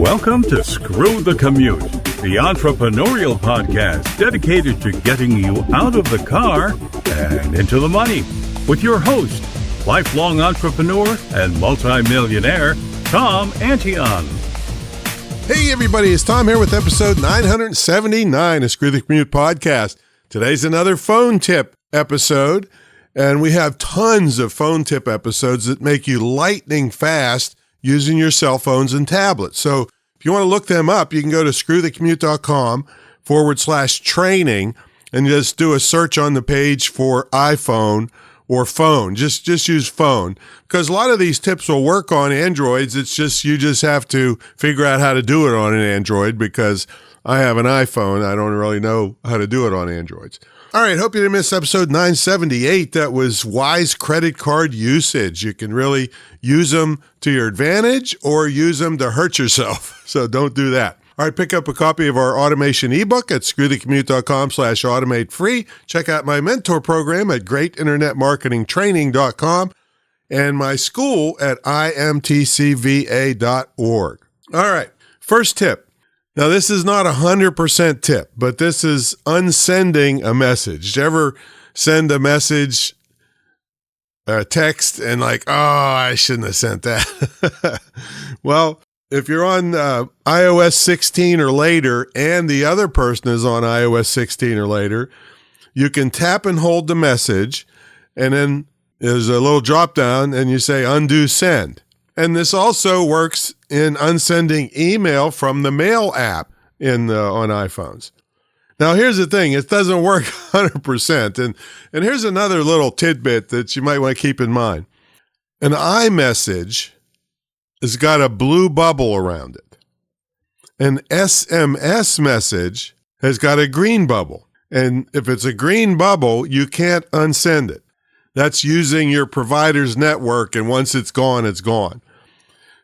Welcome to Screw the Commute, the entrepreneurial podcast dedicated to getting you out of the car and into the money. With your host, lifelong entrepreneur and multimillionaire, Tom Antion. Hey everybody, it's Tom here with episode 979 of Screw the Commute podcast. Today's another phone tip episode, and we have tons of phone tip episodes that make you lightning fast using your cell phones and tablets. So if you want to look them up, you can go to screwthecommute.com/training and just do a search on the page for iPhone or phone. Just use phone, because a lot of these tips will work on Androids. It's just, you just have to figure out how to do it on an Android, because I have an iPhone. I don't really know how to do it on Androids. All right, hope you didn't miss episode 978. That was wise credit card usage. You can really use them to your advantage or use them to hurt yourself. So don't do that. All right, pick up a copy of our automation ebook at screwthecommute.com/automate free. Check out my mentor program at greatinternetmarketingtraining.com and my school at imtcva.org. All right, first tip. Now, this is not 100% tip, but this is unsending a message. Did you ever send a message, a text, and like, oh, I shouldn't have sent that? Well, if you're on iOS 16 or later, and the other person is on iOS 16 or later, you can tap and hold the message, and then there's a little drop down, and you say undo send. And this also works in unsending email from the Mail app on iPhones. Now, here's the thing. It doesn't work 100%. And here's another little tidbit that you might want to keep in mind. An iMessage has got a blue bubble around it. An SMS message has got a green bubble. And if it's a green bubble, you can't unsend it. That's using your provider's network, and once it's gone, it's gone.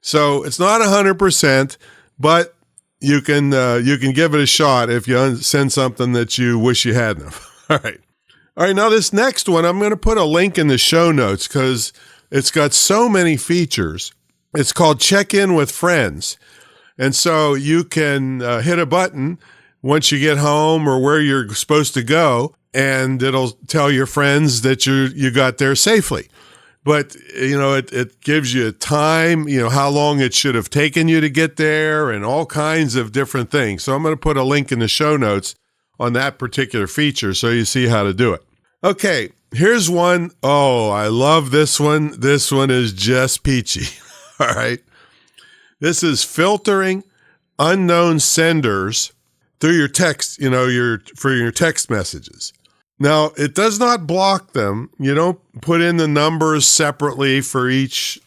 So it's not 100%, but you can give it a shot if you send something that you wish you hadn't. All right. Now this next one, I'm going to put a link in the show notes because it's got so many features. It's called Check In with Friends. And so you can hit a button once you get home or where you're supposed to go, and it'll tell your friends that you got there safely. But, it gives you time, how long it should have taken you to get there and all kinds of different things. So I'm going to put a link in the show notes on that particular feature so you see how to do it. Okay, here's one. Oh, I love this one. This one is just peachy. All right. This is filtering unknown senders through your text, for your text messages. Now, it does not block them. You don't put in the numbers separately for each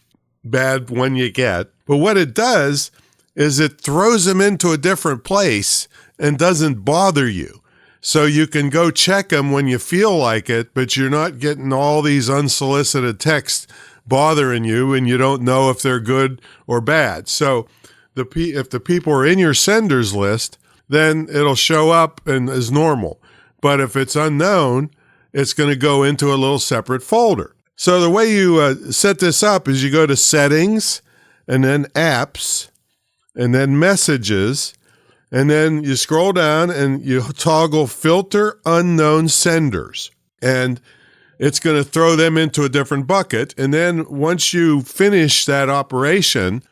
bad one you get. But what it does is it throws them into a different place and doesn't bother you. So you can go check them when you feel like it, but you're not getting all these unsolicited texts bothering you, and you don't know if they're good or bad. So if the people are in your senders list, then it'll show up and is normal. But if it's unknown, it's going to go into a little separate folder. So the way you set this up is you go to Settings, and then Apps, and then Messages, and then you scroll down and you toggle Filter Unknown Senders. And it's going to throw them into a different bucket. And then once you finish that operation,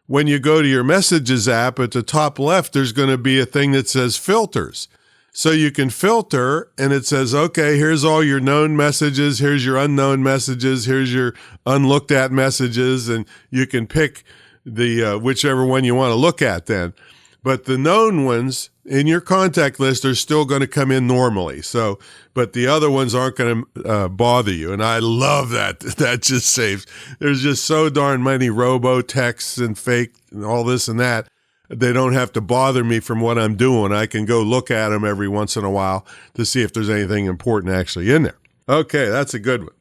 when you go to your Messages app, at the top left, there's going to be a thing that says Filters. So you can filter, and it says, okay, here's all your known messages, here's your unknown messages, here's your unlooked at messages, and you can pick the whichever one you want to look at then. But the known ones in your contact list are still going to come in normally. So, but the other ones aren't going to bother you. And I love that. That just saves. There's just so darn many robo texts and fake and all this and that. They don't have to bother me from what I'm doing. I can go look at them every once in a while to see if there's anything important actually in there. Okay, that's a good one.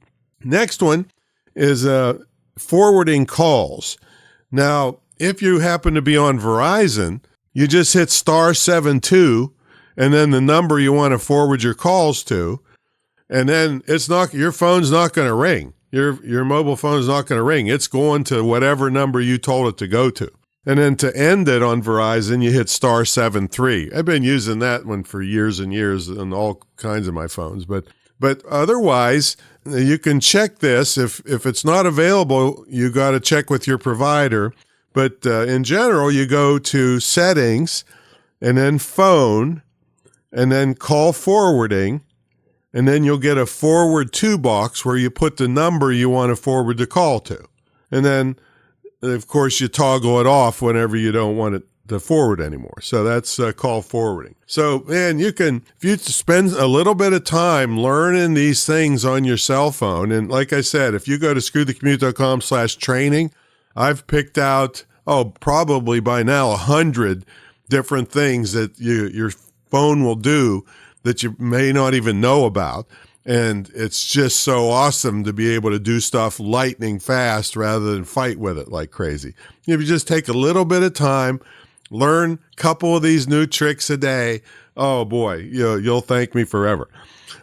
Next one is forwarding calls. Now, if you happen to be on Verizon, you just hit *72 and then the number you want to forward your calls to, and then your phone's not going to ring. Your mobile phone is not going to ring. It's going to whatever number you told it to go to. And then to end it on Verizon, you hit *73. I've been using that one for years and years on all kinds of my phones. But otherwise, you can check this. If it's not available, you got to check with your provider. But in general, you go to Settings, and then Phone, and then Call Forwarding, and then you'll get a Forward To box where you put the number you want to forward the call to. And then, of course, you toggle it off whenever you don't want it to forward anymore. So that's call forwarding. So, man, if you spend a little bit of time learning these things on your cell phone, and like I said, if you go to screwthecommute.com/training, I've picked out, probably by now 100 different things that your phone will do that you may not even know about. And it's just so awesome to be able to do stuff lightning fast rather than fight with it like crazy. If you just take a little bit of time, learn a couple of these new tricks a day, oh boy, you'll thank me forever.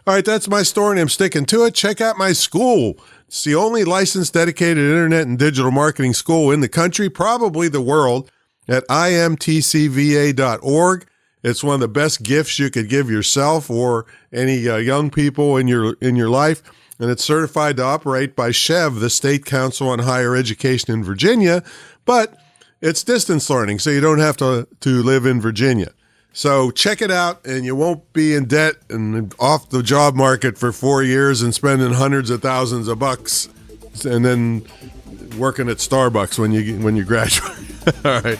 All right, that's my story, and I'm sticking to it. Check out my school. It's the only licensed dedicated internet and digital marketing school in the country, probably the world, at imtcva.org. It's one of the best gifts you could give yourself or any young people in your life, and it's certified to operate by SHEV, the State Council on Higher Education in Virginia, but it's distance learning, so you don't have to live in Virginia. So check it out, and you won't be in debt and off the job market for 4 years and spending hundreds of thousands of bucks and then working at Starbucks when you graduate. All right.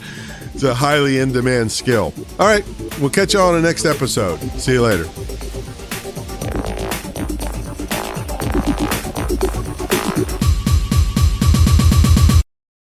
It's a highly in-demand skill. All right, we'll catch you all on the next episode. See you later.